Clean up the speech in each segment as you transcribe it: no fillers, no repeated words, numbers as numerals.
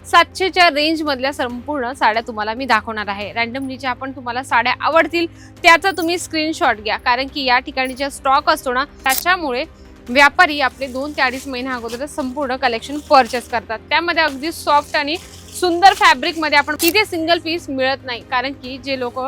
700च्या range मधल्या संपूर्ण साड्या तुम्हाला मी दाखवणार आहे। रॅन्डमली ज्या पण तुम्हाला साड्या आवडतील त्याचा तुम्ही स्क्रीनशॉट घ्या, कारण की या ठिकाणी जे स्टॉक असतो ना त्याच्यामुळे व्यापारी आपले 2 ते 2.5 महिने अगोदर संपूर्ण कलेक्शन परचेस करतात। त्यामध्ये अगदी सॉफ्ट आणि सुंदर फॅब्रिक मध्ये आपण तिथे सिंगल पीस मिळत नाही, कारण की जे लोक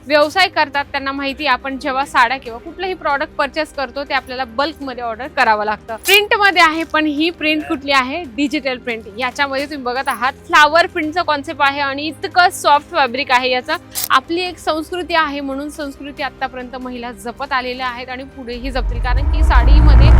व्यवसाय करतात त्यांना माहिती आहे आपण जेव्हा साड्या किंवा कुठलेही प्रॉडक्ट परचेस करतो ते आपल्याला बल्क मध्ये ऑर्डर करावं लागतं। प्रिंट मध्ये आहे, पण ही प्रिंट कुठली आहे? Digital print. याच्यामध्ये तुम्ही बघत आहात फ्लावर प्रिंटचा कॉन्सेप्ट आहे आणि इतकं सॉफ्ट फॅब्रिक आहे। याचा आपली एक संस्कृती आहे, म्हणून संस्कृती आतापर्यंत महिला जपत आलेल्या आहेत आणि पुढेही जपतील, कारण की साडीमध्ये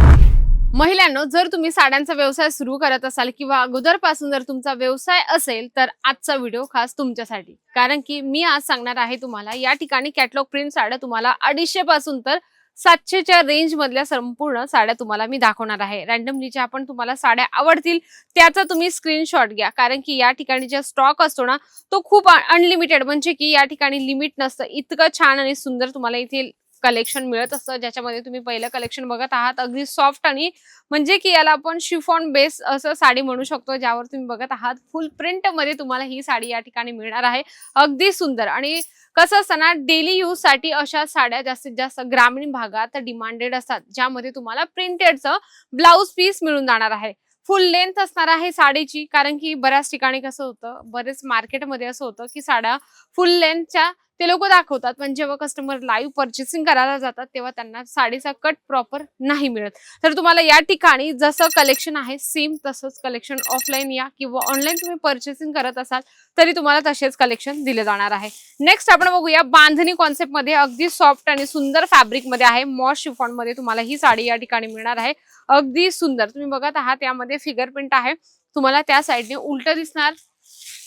महिलांनो, जर तुम्ही साड्यांचा व्यवसाय सुरू करत असाल किंवा अगोदरपासून जर तुमचा व्यवसाय असेल तर आजचा व्हिडिओ खास तुमच्यासाठी, कारण की मी आज सांगणार आहे तुम्हाला या ठिकाणी कॅटलॉग प्रिंट साड्या तुम्हाला 250 पासून तर 700च्या रेंज मधल्या संपूर्ण साड्या तुम्हाला मी दाखवणार आहे। रॅन्डमली ज्या पण तुम्हाला साड्या आवडतील त्याचा तुम्ही स्क्रीनशॉट घ्या, कारण की या ठिकाणी जे स्टॉक असतो ना तो खूप अनलिमिटेड, म्हणजे की या ठिकाणी लिमिट नसतं। इतकं छान आणि सुंदर तुम्हाला इथे कलेक्शन मिळत असतं, ज्याच्यामध्ये तुम्ही पहिलं कलेक्शन बघत आहात अगदी सॉफ्ट आणि म्हणजे की याला आपण शिफॉन बेस असं साडी म्हणू शकतो, ज्यावर तुम्ही बघत आहात फुल प्रिंट मध्ये तुम्हाला ही साडी या ठिकाणी मिळणार आहे। अगदी सुंदर आणि कसं असतं ना, डेली यूज साठी अशा साड्या जास्तीत जास्त ग्रामीण भागात डिमांडेड असतात, ज्यामध्ये तुम्हाला प्रिंटेडचं ब्लाउज पीस मिळून जाणार आहे। फुल लेंथ असणार आहे साडीची, कारण की बऱ्याच ठिकाणी कसं होतं, बरेच मार्केटमध्ये असं होतं की साड्या फुल लेंथच्या ते लोक दाखवतात, पण जेव्हा कस्टमर लाईव्ह परचेसिंग करायला जातात तेव्हा त्यांना साडीचा कट प्रॉपर नाही मिळत। तर तुम्हाला या ठिकाणी जसं कलेक्शन आहे सेम तसंच कलेक्शन ऑफलाईन या किंवा ऑनलाईन तुम्ही परचेसिंग करत असाल तरी तुम्हाला तसेच कलेक्शन दिले जाणार आहे। नेक्स्ट आपण बघूया बांधणी कॉन्सेप्ट मध्ये अगदी सॉफ्ट आणि सुंदर फॅब्रिक मध्ये आहे। मॉस शिफॉन मध्ये तुम्हाला ही साडी या ठिकाणी मिळणार आहे। अगदी सुंदर तुम्ही बघत आहात, यामध्ये फिगर प्रिंट आहे, तुम्हाला त्या साईडने उलट दिसणार।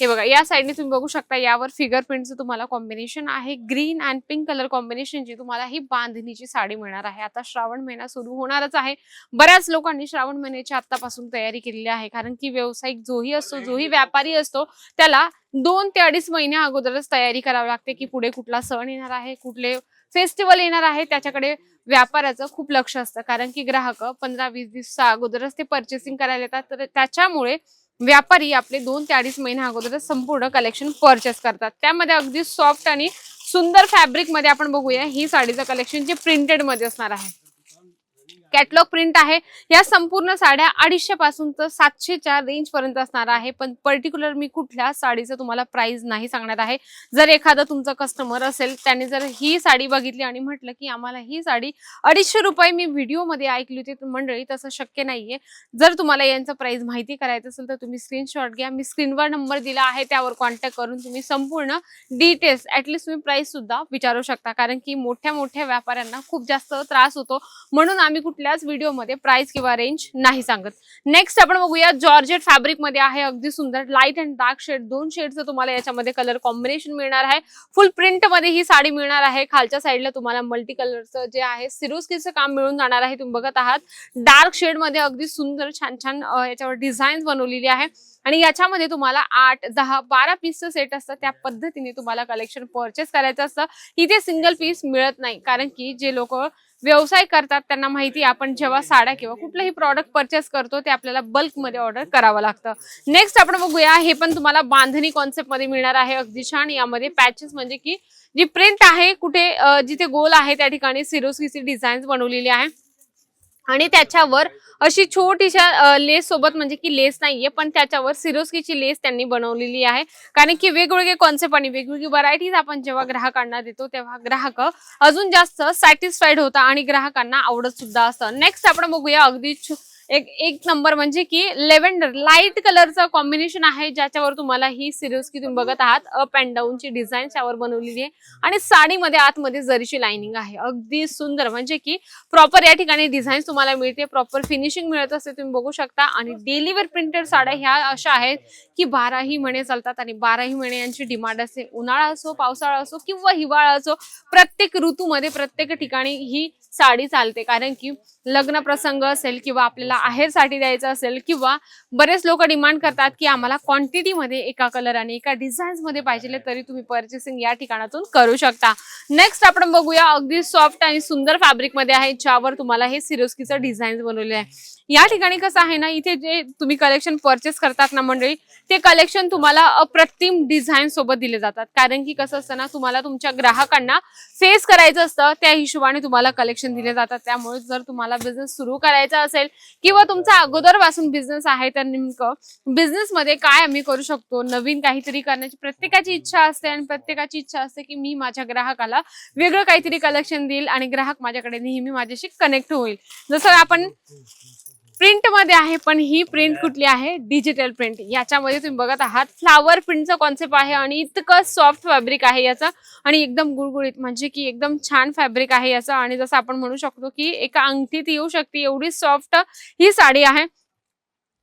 हे बघा, या साईडने तुम्ही बघू शकता यावर फिगर प्रिंटचं तुम्हाला कॉम्बिनेशन आहे, ग्रीन अँड पिंक कलर कॉम्बिनेशनची तुम्हाला ही बांधणीची साडी मिळणार आहे। आता श्रावण महिना सुरू होणारच आहे, बऱ्याच लोकांनी श्रावण महिन्याची आतापासून तयारी केलेली आहे, कारण की व्यावसायिक जोही असतो, जोही व्यापारी असतो त्याला 2 ते 2.5 महिन्या अगोदरच तयारी करावी लागते की पुढे कुठला सण येणार आहे, कुठले फेस्टिवल येणार आहे, त्याच्याकडे व्यापाराचं खूप लक्ष असतं, कारण की ग्राहक 15-20 दिवसा अगोदरच ते परचेसिंग करायला येतात। तर त्याच्यामुळे व्यापारी आपले 2 ते 2.5 महिन्या अगोदरच संपूर्ण कलेक्शन परचेस करतात। त्यामध्ये अगदी सॉफ्ट आणि सुंदर फॅब्रिक मध्ये आपण बघूया ही साडीचं कलेक्शन जे प्रिंटेड मध्ये असणार आहे। कॅटलॉग प्रिंट आहे, या संपूर्ण साड्या 250 पासून तर 700च्या रेंज पर्यंत असणार आहे, पण पर्टिक्युलर मी कुठल्या साडीचं तुम्हाला प्राइस नाही सांगणार आहे। जर एखादा तुमचा कस्टमर असेल त्याने जर ही साडी बघितली आणि म्हटलं की आम्हाला ही साडी 250 रुपये मी व्हिडिओ मध्ये ऐकली होती, तर मंडळी तसं शक्य नाहीये। जर तुम्हाला यांचं प्राइस माहिती करायचं असेल तर तुम्ही स्क्रीनशॉट घ्या, मी स्क्रीनवर नंबर दिला आहे त्यावर कॉन्टॅक्ट करून तुम्ही संपूर्ण डिटेल्स ऍटलीस्ट तुम्ही प्राइस सुद्धा विचारू शकता, कारण की मोठ्या मोठ्या व्यापाऱ्यांना खूप जास्त त्रास होतो, म्हणून आम्ही कुठल्याच व्हिडिओ मध्ये प्राइस किंवा रेंज नाही सांगत। नेक्स्ट आपण बघूया जॉर्जेट फॅब्रिक मध्ये आहे, अगदी सुंदर लाईट अँड डार्क शेड 2 शेडचं तुम्हाला याच्यामध्ये कलर कॉम्बिनेशन मिळणार आहे। फुल प्रिंट मध्ये ही साडी मिळणार आहे। खालच्या साईडला तुम्हाला मल्टी कलरचं जे आहे सिरोस्कीचं काम मिळून जाणार आहे। तुम्ही बघत आहात डार्क शेड मध्ये अगदी सुंदर छान छान याच्यावर डिझाईन बनवलेली आहे आणि याच्यामध्ये तुम्हाला 8, 10, 12 पीसचं सेट असतं, त्या पद्धतीने तुम्हाला कलेक्शन परचेस करायचं असतं। इथे सिंगल पीस मिळत नाही, कारण की जे लोक व्यवसाय करतात त्यांना माहिती आहे आपण जेव्हा साड्या किंवा कुठलेही प्रॉडक्ट परचेस करतो ते आपल्याला बल्क मध्ये ऑर्डर करावं लागतं। नेक्स्ट आपण बघूया, हे पण तुम्हाला बांधणी कॉन्सेप्ट मध्ये मिळणार आहे, अगदी छान। यामध्ये पॅचेस म्हणजे की जी प्रिंट आहे कुठे जिथे गोल आहे त्या ठिकाणी सिरोस्कीची डिझाईन बनवलेली आहे आणि त्याच्यावर अशी छोटीशा लेस सोबत, म्हणजे की लेस नाहीये पण त्याच्यावर सिरोस्कीची लेस त्यांनी बनवलेली आहे, कारण की वेगवेगळे कॉन्सेप्ट आणि वेगवेगळी व्हरायटीज आपण जेव्हा ग्राहकांना देतो तेव्हा ग्राहक अजून जास्त सॅटिस्फाईड होता आणि ग्राहकांना आवडत सुद्धा असतं। नेक्स्ट आपण बघूया अगदी एक नंबर म्हणजे की लेव्हेंडर लाईट कलरचं कॉम्बिनेशन आहे, ज्याच्यावर तुम्हाला ही सिरोस्की तुम्ही बघत आहात अप अँड डाऊनची डिझाईन त्यावर बनवलेली आहे आणि साडीमध्ये आतमध्ये जरीची लाइनिंग आहे। अगदी सुंदर म्हणजे की प्रॉपर या ठिकाणी डिझाईन तुम्हाला मिळते, प्रॉपर फिनिशिंग मिळत असते, तुम्ही बघू शकता। आणि डेली वेअर प्रिंटेड साड्या ह्या अशा आहेत की 12ही महिने चालतात आणि 12ही महिने यांची डिमांड असते। उन्हाळा असो, पावसाळा असो किंवा हिवाळा असो, प्रत्येक ऋतूमध्ये प्रत्येक ठिकाणी ही साडी चालते, कारण की लग्न प्रसंग असेल किंवा आपल्याला आहेरसाठी द्यायचं असेल किंवा बरेच लोक डिमांड करतात की आम्हाला क्वांटिटी मध्ये एका कलर आणि एका डिझाईन्स मध्ये पाहिजे, तरी तुम्ही परचेसिंग या ठिकाणातून करू शकता। नेक्स्ट आपण बघूया अगदी सॉफ्ट आणि सुंदर फॅब्रिक मध्ये आहे, ज्यावर तुम्हाला हे सिरोस्कीचं डिझाईन बनवले आहे। या ठिकाणी कसं आहे ना, इथे जे तुम्ही कलेक्शन परचेस करतात ना मंडळी, ते कलेक्शन तुम्हाला अप्रतिम डिझाईन सोबत दिले जातात. कारण की कसं असतं ना, तुम्हाला तुमच्या ग्राहकांना फेस करायचं असतं, त्या हिशोबाने तुम्हाला कलेक्शन दिले जातात. त्यामुळे जर तुम्हाला बिझनेस सुरू करायचा असेल किंवा तुमचा अगोदरपासून बिझनेस आहे, तर नेमकं बिझनेसमध्ये काय आम्ही करू शकतो, नवीन काहीतरी करण्याची प्रत्येकाची इच्छा असते आणि प्रत्येकाची इच्छा असते की मी माझ्या ग्राहकाला वेगळं काहीतरी कलेक्शन देईल आणि ग्राहक माझ्याकडे नेहमी माझ्याशी कनेक्ट होईल. जसं आपण प्रिंट मध्ये आहे, पण ही प्रिंट कुठली आहे, डिजिटल प्रिंट. याच्यामध्ये तुम्ही बघत आहात फ्लावर प्रिंटचा कॉन्सेप्ट आहे आणि इतकं सॉफ्ट फॅब्रिक आहे याचं आणि एकदम गुळगुळीत, म्हणजे की एकदम छान फॅब्रिक आहे याचं. आणि जसं आपण म्हणू शकतो की एका अंगठीत येऊ शकते एवढी सॉफ्ट ही साडी आहे,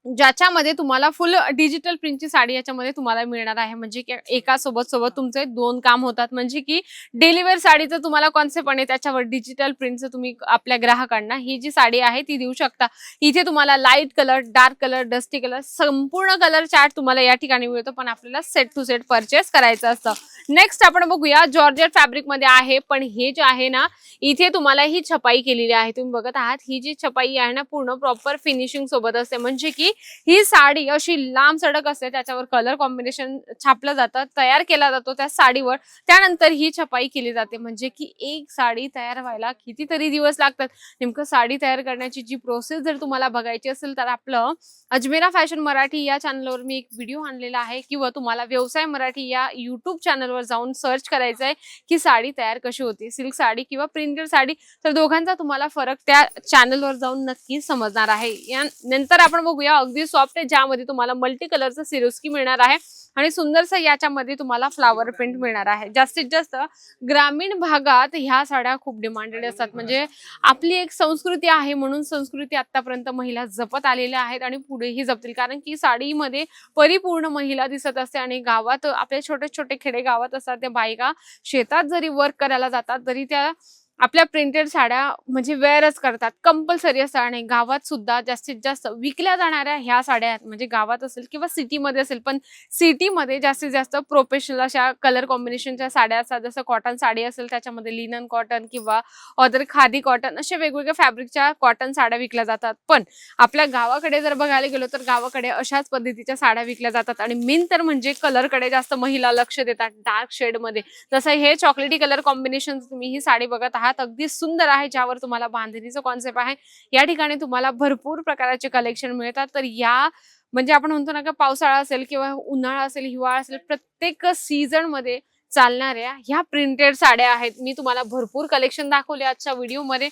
ज्याच्यामध्ये तुम्हाला फुल डिजिटल प्रिंटची साडी याच्यामध्ये तुम्हाला मिळणार आहे. म्हणजे की एका सोबत तुमचे दोन काम होतात. म्हणजे की डेली वेअर साडीचं तुम्हाला कॉन्सेप्ट आहे, त्याच्यावर डिजिटल प्रिंटचं तुम्ही आपल्या ग्राहकांना ही जी साडी आहे ती देऊ शकता. इथे तुम्हाला light colour, dark colour, dusty colour, संपूर्ण कलर चार्ट तुम्हाला या ठिकाणी मिळतो, पण आपल्याला सेट टू सेट परचेस करायचं असतं. नेक्स्ट आपण बघूया, जॉर्जेट फॅब्रिक मध्ये आहे, पण हे जे आहे ना, इथे तुम्हाला ही छपाई केलेली आहे. तुम्ही बघत आहात ही जी छपाई आहे ना, पूर्ण प्रॉपर फिनिशिंग सोबत असते. म्हणजे की ही साडी अशी लांब सडक असते, त्याच्यावर कलर कॉम्बिनेशन छापलं जातं, तयार केला जातो त्या साडीवर, त्यानंतर ही छपाई केली जाते. म्हणजे की एक साडी तयार व्हायला कितीतरी दिवस लागतात. नेमकं साडी तयार करण्याची जी प्रोसेस जर तुम्हाला बघायची असेल तर आपलं अजमेरा फॅशन मराठी या चॅनलवर मी एक व्हिडिओ आणलेला आहे, किंवा तुम्हाला व्यवसाय मराठी या युट्यूब चॅनलवर जाऊन सर्च करायचं आहे की साडी तयार कशी होती, सिल्क साडी किंवा प्रिंटेड साडी, तर दोघांचा तुम्हाला फरक त्या चॅनलवर जाऊन नक्की समजणार आहे. या नंतर आपण बघूया अगदी सॉफ्ट आहे, ज्यामध्ये तुम्हाला मल्टी कलरचं सिरोस्की मिळणार आहे आणि सुंदरसं याच्यामध्ये तुम्हाला फ्लावर प्रिंट मिळणार आहे. जास्तीत जास्त ग्रामीण भागात ह्या साड्या खूप डिमांडेड असतात. म्हणजे आपली एक संस्कृती आहे, म्हणून संस्कृती आतापर्यंत महिला जपत आलेल्या आहेत आणि पुढेही जपतील. कारण की साडीमध्ये परिपूर्ण महिला दिसत असते आणि गावात आपल्या छोटे छोटे खेडे गावात असतात, त्या बायका शेतात जरी वर्क करायला जातात तरी त्या आपल्या प्रिंटेड साड्या म्हणजे वेअरच करतात, कंपल्सरी असतात. आणि गावात सुद्धा जास्तीत जास्त विकल्या जाणाऱ्या ह्या साड्या आहेत, म्हणजे गावात असेल किंवा सिटीमध्ये असेल, पण सिटीमध्ये जास्तीत जास्त प्रोफेशनल अशा कलर कॉम्बिनेशनच्या साड्या असतात. जसं कॉटन साडी असेल त्याच्यामध्ये लिनन कॉटन किंवा अदर खादी कॉटन, अशा वेगवेगळ्या फॅब्रिकच्या कॉटन साड्या विकल्या जातात. पण आपल्या गावाकडे जर बघायला गेलो तर गावाकडे अशाच पद्धतीच्या साड्या विकल्या जातात. आणि मेन तर म्हणजे कलरकडे जास्त महिला लक्ष देतात, डार्क शेडमध्ये. जसं हे चॉकलेटी कलर कॉम्बिनेशन तुम्ही ही साडी बघत आहात, अगदी सुंदर आहे, ज्यावर तुम्हाला बांधणीचं कॉन्सेप्ट आहे. या ठिकाणी तुम्हाला भरपूर प्रकारचे कलेक्शन मिळतात. तर या म्हणजे आपण म्हणतो ना, की पावसाळा असेल किंवा उन्हाळा असेल, हिवाळा असेल, प्रत्येक सीझन मध्ये चालणाऱ्या ह्या प्रिंटेड साड्या आहेत. मी तुम्हाला भरपूर कलेक्शन दाखवले आजच्या व्हिडिओमध्ये.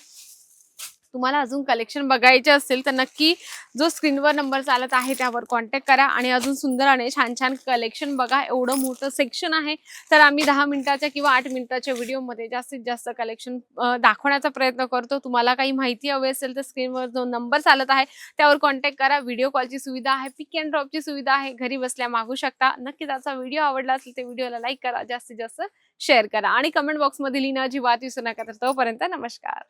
तुम्हाला अजून कलेक्शन बघायचे असेल तर नक्की जो स्क्रीनवर नंबर चालत आहे त्यावर कॉन्टॅक्ट करा आणि अजून सुंदर आणि छान छान कलेक्शन बघा. एवढं मोठं सेक्शन आहे, तर आम्ही 10 मिनिटाच्या किंवा 8 मिनिटाच्या व्हिडिओमध्ये जास्तीत जास्त कलेक्शन दाखवण्याचा प्रयत्न करतो. तुम्हाला काही माहिती हवी असेल तर स्क्रीनवर जो नंबर चालत आहे त्यावर कॉन्टॅक्ट करा. व्हिडिओ कॉलची सुविधा आहे, पिक अँड ड्रॉपची सुविधा आहे, घरी बसल्या मागू शकता. नक्की त्याचा व्हिडिओ आवडला असेल तर व्हिडिओला लाईक करा, जास्तीत जास्त शेअर करा आणि कमेंट बॉक्समध्ये लिहिणं अजिबात विसरू नका. तर तोपर्यंत नमस्कार.